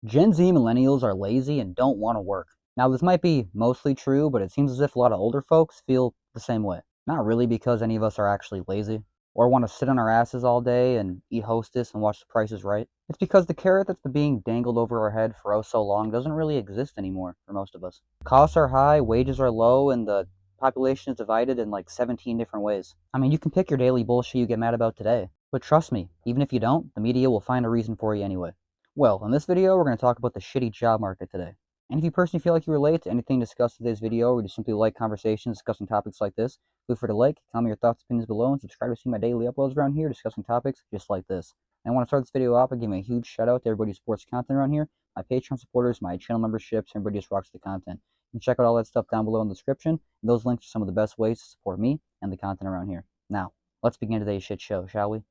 Gen Z millennials are lazy and don't want to work. Now, this might be mostly true, but it seems as if a lot of older folks feel the same way. Not really because any of us are actually lazy or want to sit on our asses all day and eat Hostess and watch The Price is Right. It's because the carrot that's been being dangled over our head for oh so long doesn't really exist anymore for most of us. Costs are high, wages are low, and the population is divided in like 17 different ways. I mean, you can pick your daily bullshit you get mad about today, but trust me, even if you don't, the media will find a reason for you anyway. Well, in this video, we're going to talk about the shitty job market today. And if you personally feel like you relate to anything discussed in today's video, or you simply like conversations discussing topics like this, feel free to like, comment your thoughts and opinions below, and subscribe to see my daily uploads around here discussing topics just like this. And I want to start this video off by giving a huge shout out to everybody who supports content around here, my Patreon supporters, my channel memberships, everybody just rocks the content. You can check out all that stuff down below in the description, and those links are some of the best ways to support me and the content around here. Now, let's begin today's shit show, shall we?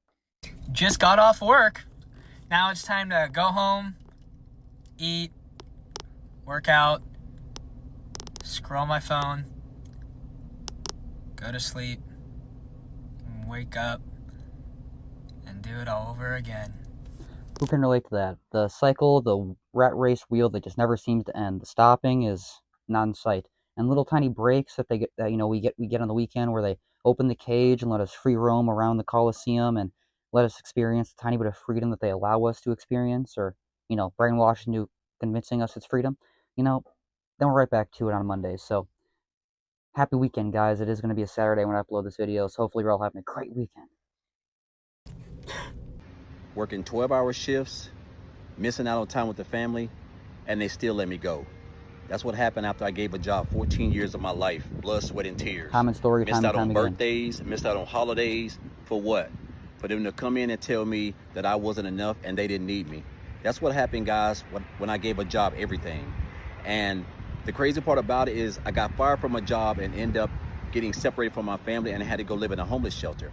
Just got off work. Now it's time to go home, eat, work out, scroll my phone, go to sleep, wake up, and do it all over again. Who can relate to that? The cycle, the rat race wheel that just never seems to end. The stopping is not in sight, and little tiny breaks that we get on the weekend where they open the cage and let us free roam around the Coliseum and let us experience the tiny bit of freedom that they allow us to experience, or brainwash into convincing us it's freedom. Then we're right back to it on Monday. So happy weekend, guys! It is going to be a Saturday when I upload this video, so hopefully you're all having a great weekend. Working 12-hour shifts, missing out on time with the family, and they still let me go. That's what happened after I gave a job 14 years of my life, blood, sweat, and tears. Common story, missed time out and on time again. birthdays, missed out on holidays. For what? For them to come in and tell me that I wasn't enough and they didn't need me. That's what happened, guys, when I gave a job everything. And the crazy part about it is I got fired from a job and ended up getting separated from my family and I had to go live in a homeless shelter.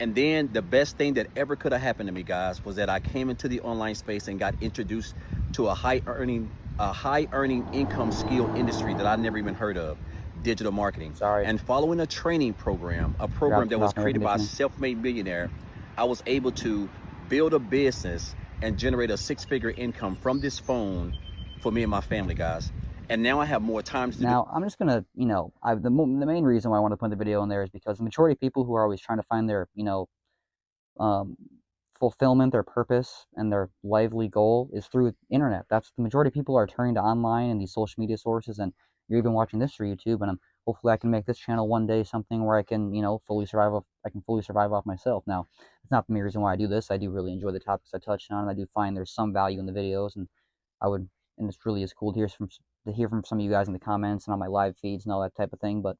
And then the best thing that ever could have happened to me, guys, was that I came into the online space and got introduced to a high earning income skill industry that I never even heard of, digital marketing. Sorry. And following a training program, that was created by a self-made millionaire, I was able to build a business and generate a six-figure income from this phone for me and my family, guys. And now I have more time to Now, I'm just going to, the main reason why I want to put the video in there is because the majority of people who are always trying to find their, um, fulfillment, their purpose, and their lively goal is through internet. That's the majority of people are turning to online and these social media sources, and you're even watching this through YouTube, and hopefully I can make this channel one day something where I can, fully survive off myself. Now, it's not the main reason why I do this. I do really enjoy the topics I touched on, and I do find there's some value in the videos, and it's really is cool to hear from some of you guys in the comments and on my live feeds and all that type of thing. But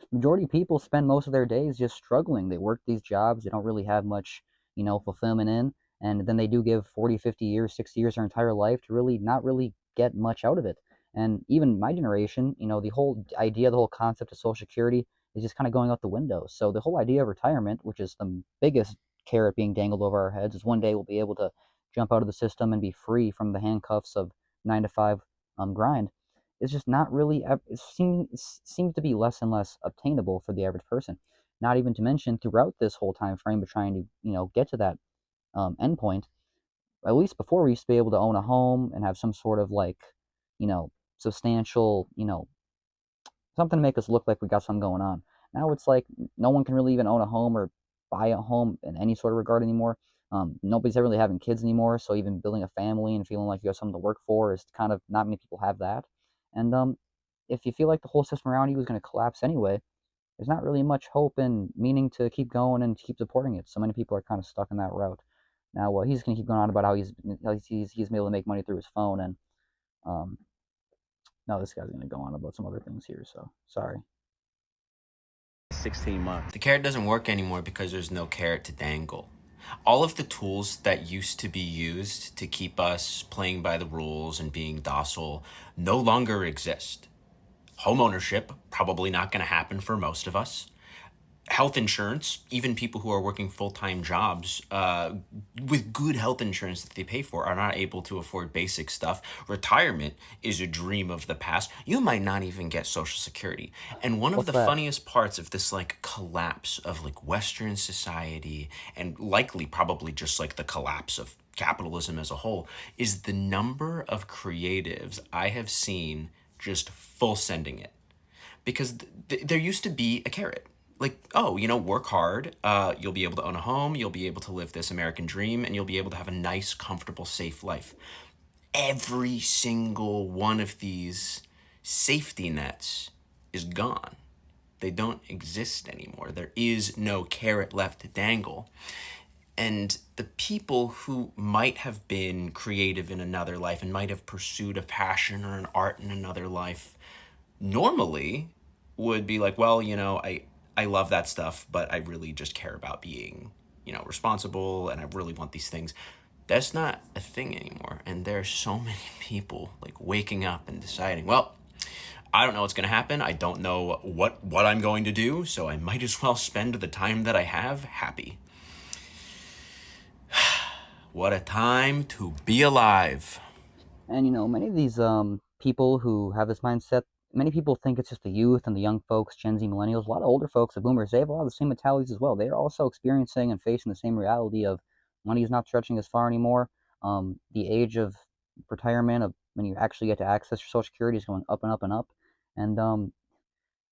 the majority of people spend most of their days just struggling. They work these jobs they don't really have much, fulfillment in, and then they do give 40, 50 years, 60 years their entire life to really not really get much out of it. And even my generation, the whole idea, the whole concept of Social Security is just kind of going out the window. So the whole idea of retirement, which is the biggest carrot being dangled over our heads, is one day we'll be able to jump out of the system and be free from the handcuffs of 9 to 5 grind. It's just not really, it seems to be less and less obtainable for the average person. Not even to mention throughout this whole time frame of trying to, get to that endpoint, at least before we used to be able to own a home and have some sort of like, substantial, something to make us look like we got something going on. Now it's like no one can really even own a home or buy a home in any sort of regard anymore. Nobody's ever really having kids anymore, so even building a family and feeling like you have something to work for is kind of, not many people have that. And if you feel like the whole system around you is going to collapse anyway, there's not really much hope and meaning to keep going and to keep supporting it. So many people are kind of stuck in that route. Now, he's going to keep going on about how he's been able to make money through his phone, and now this guy's going to go on about some other things here. So sorry. 16 months. The carrot doesn't work anymore because there's no carrot to dangle. All of the tools that used to be used to keep us playing by the rules and being docile no longer exist. Home ownership, probably not going to happen for most of us. health insurance, even people who are working full-time jobs with good health insurance that they pay for are not able to afford basic stuff. Retirement is a dream of the past. You might not even get Social Security. And one of What's the that? funniest parts of this like collapse of like Western society, and likely probably just like the collapse of capitalism as a whole, is the number of creatives I have seen just full sending it. Because there used to be a carrot, like, oh, work hard, you'll be able to own a home, you'll be able to live this American dream, and you'll be able to have a nice, comfortable, safe life. Every single one of these safety nets is gone. They don't exist anymore. There is no carrot left to dangle. And the people who might have been creative in another life and might have pursued a passion or an art in another life normally would be like, well, I love that stuff, but I really just care about being, responsible, and I really want these things. That's not a thing anymore. And there are so many people like waking up and deciding, well, I don't know what's going to happen. I don't know what I'm going to do, so I might as well spend the time that I have happy. What a time to be alive. And many of these people who have this mindset, many people think it's just the youth and the young folks, Gen Z, millennials. A lot of older folks, the boomers, they have a lot of the same mentalities as well. They are also experiencing and facing the same reality of money is not stretching as far anymore. The age of retirement, of when you actually get to access your Social Security, is going up and up and up. And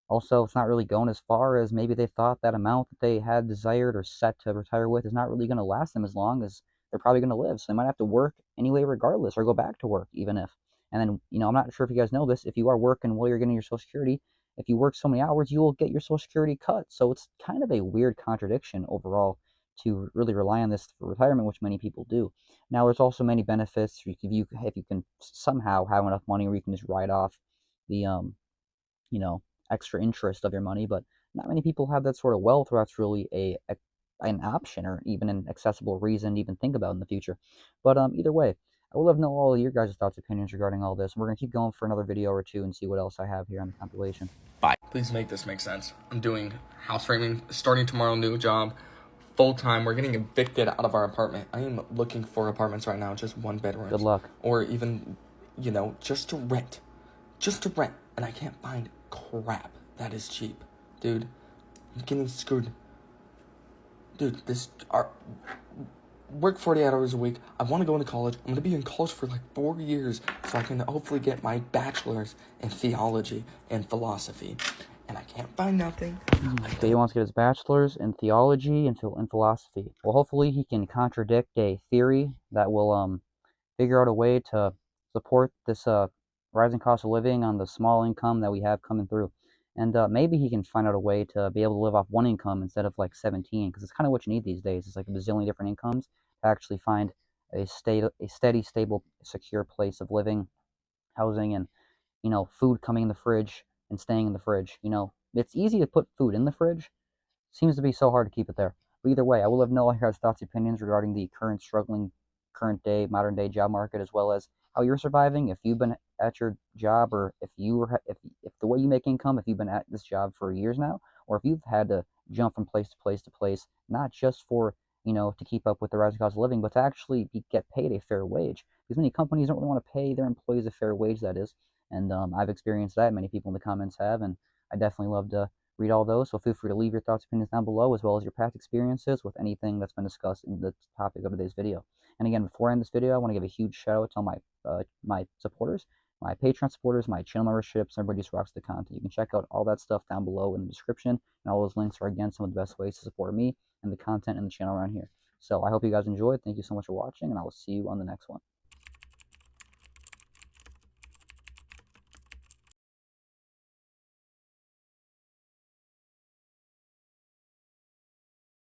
also, it's not really going as far as maybe they thought. That amount that they had desired or set to retire with is not really going to last them as long as they're probably going to live. So they might have to work anyway, regardless, or go back to work, even if. And then, I'm not sure if you guys know this. If you are working while you're getting your Social Security, if you work so many hours, you will get your Social Security cut. So it's kind of a weird contradiction overall to really rely on this for retirement, which many people do. Now, there's also many benefits if you can somehow have enough money where you can just write off the you know, extra interest of your money, but not many people have that sort of wealth where that's really an option or even an accessible reason to even think about in the future. But either way, I would love to know all of your guys' thoughts, opinions regarding all this. We're gonna keep going for another video or two and see what else I have here on the compilation. Bye. Please make this make sense. I'm doing house framing, starting tomorrow, new job, full time. We're getting evicted out of our apartment. I am looking for apartments right now, just one bedrooms. Good luck. Or even, just to rent. Just to rent. And I can't find crap that is cheap. Dude, I'm getting screwed. Dude, work 40 hours a week. I want to go into college. I'm going to be in college for like 4 years so I can hopefully get my bachelor's in theology and philosophy. And I can't find nothing. So he wants to get his bachelor's in theology and philosophy. Well, hopefully he can contradict a theory that will figure out a way to support this rising cost of living on the small income that we have coming through. And maybe he can find out a way to be able to live off one income instead of like 17, because it's kind of what you need these days. It's like a bazillion different incomes to actually find a steady, stable, secure place of living, housing, and food coming in the fridge and staying in the fridge. It's easy to put food in the fridge. Seems to be so hard to keep it there. But either way, I will have no your guys' thoughts, opinions regarding the current struggling, current day, modern day job market, as well as how you're surviving. If you've been at your job, or if the way you make income, if you've been at this job for years now, or if you've had to jump from place to place to place, not just for to keep up with the rising cost of living, but to actually get paid a fair wage. Because many companies don't really want to pay their employees a fair wage. That is, and I've experienced that. Many people in the comments have, and I definitely love to read all those. So feel free to leave your thoughts, opinions down below, as well as your past experiences with anything that's been discussed in the topic of today's video. And again, before I end this video, I want to give a huge shout out to all my supporters, my Patreon supporters, my channel memberships, everybody just rocks the content. You can check out all that stuff down below in the description, and all those links are again some of the best ways to support me and the content and the channel around here. So I hope you guys enjoyed. Thank you so much for watching, and I will see you on the next one.